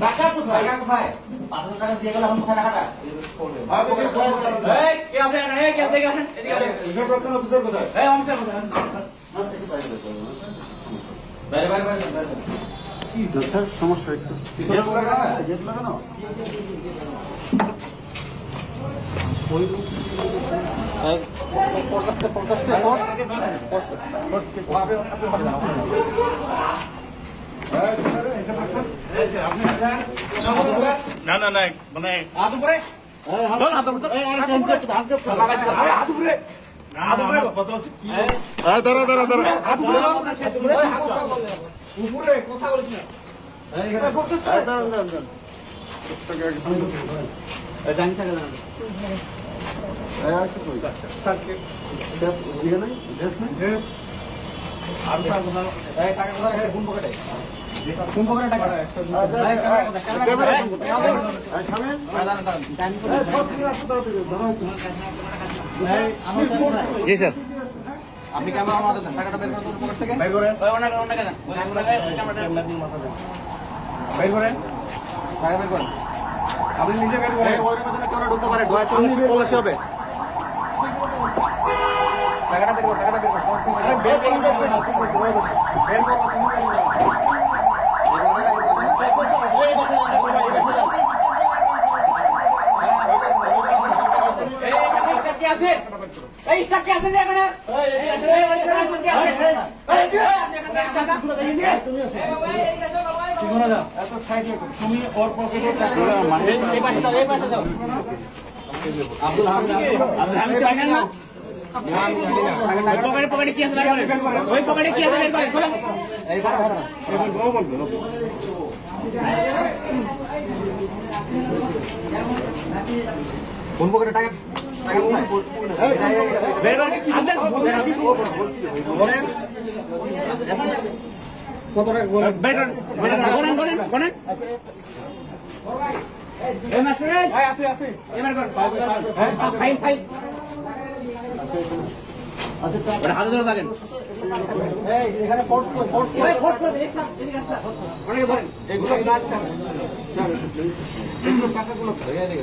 টাকা কোথায়? 5,000 টাকা দিয়ে গেলে এখন কোথায় টাকাটা? কি স্যার সমস্যা একটু গেট লাগানো না না না মানে হাত উপরে উপরে কথা বলিস না। কোন পকেটে টাকা? জি স্যার। আপনি ক্যামেরা আমাদের দেন, টাকাটা বের করেন পকেট থেকে। বের করেন টাকা বের করেন। আপনি নিজে বের করেন। ওই রুমের জন্য কেউ ঢুকতে পারে, 240 হবে। টাকাটা বের করো, টাকাটা বের করো। তুমি ওর পকেটে আব্দুল হামিদ পকেটে কি আছে ওই পকেটে কি আছে কোন পকেটে টাকা? কত এখানে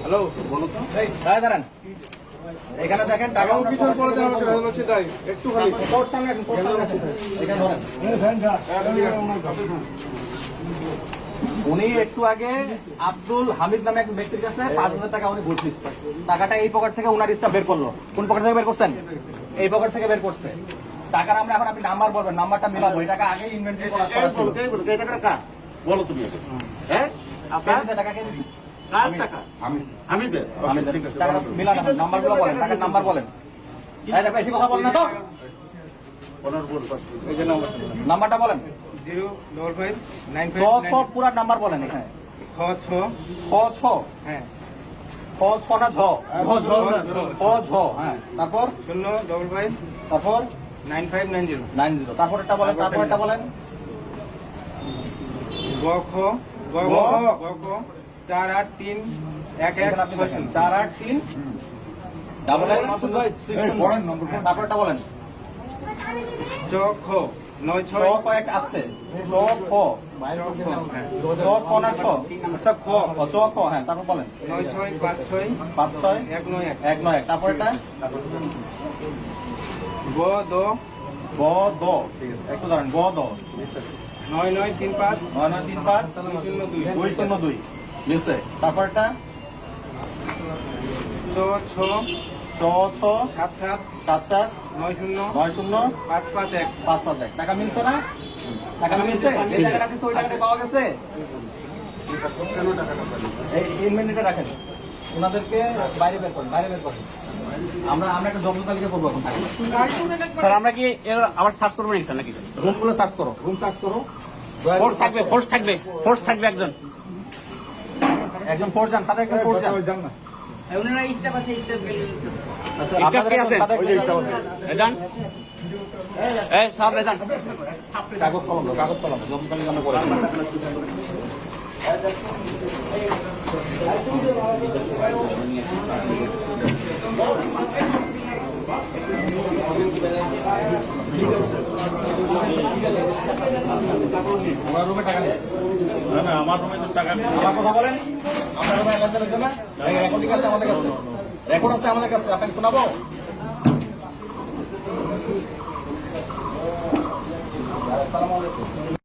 হ্যালো বলো তো, দাঁড়ান এখানে দেখেন টাকা পিছন পড়ে একটু উনি একটু আগে আব্দুল হামিদ নামে এক ব্যক্তির কাছে 5,000 টাকা উনি ঘুষ দিচ্ছে। টাকাটা এই পকেট থেকে উনার স্টাফ বের করলো। কোন পকেট থেকে বের করছেন? এই পকেট থেকে বের করছে। টাকার আমরা এখন আপনি নাম্বার বলবেন, নাম্বারটা মিলাবো। এই টাকা আগেই ইনভেন্টরি করা ছিল। বলো তুমি হ্যাঁ টাকা কে দিছি? কার টাকা আমি দে টাকা মিলানো নাম্বারগুলো বলেন, টাকার নাম্বার বলেন। এই দেখো বেশি কথা বলেন না তো। নাম্বারটা বলেন। 05595 পুরা নাম্বার বলেন এখানে। খ ছ হ্যাঁ খ ছ না ঝ খ ঝ হ্যাঁ তারপর 055 তারপর 9590 তারপর এটা বলেন, তারপর এটা বলেন। গ খ 483 483 ডাবল 1 তারপর এটা বলেন। চ খ 96 কয়েক আসতে চ খ চ খ না ছ খ চ খ হ্যাঁ তারপর বলেন। 9656 56 191 তারপর এটা গ দ গ দ একটু দাঁড়ান গ দ 9935 9935 202 মিলছে। তারপর এটা চ ছ ছ ছ 77 77 90 90 551 551 টাকা মিলছে না? টাকা মিলছে? এই টাকাটা দিচ্ছে, ওই টাকাটা পাওয়া গেছে। এই ইনভেন্টরিটা রাখেন, ওনাদেরকে বাইরে বের করেন, বাইরে বের করেন। আমরা একটা জব্দ তালিকা করবো এখন। স্যার আমরা কি আবার সার্চ করবো নাকি স্যার নাকি? রুমগুলো সার্চ করো, রুম সার্চ করো। ফোর্স থাকবে একজন ফোর্স যান, সাথে একজন ফোর্স যান। আচ্ছা, আপনাদের একজন সাথে একজন যান। কাগজ কলম দাও, কাগজ কলম দাও, জব্দ তালিকা আমরা করে দিই। ওনার রুমে টাকা নেই। না না আমার রুমে তো টাকা নেই। আমার কথা বলেন, আপনার রুমে লেনদেন হচ্ছে না? রেকর্ডিং আছে আমাদের কাছে, রেকর্ড আছে আমাদের কাছে, আপনাকে শোনাবো? আসসালামু আলাইকুম।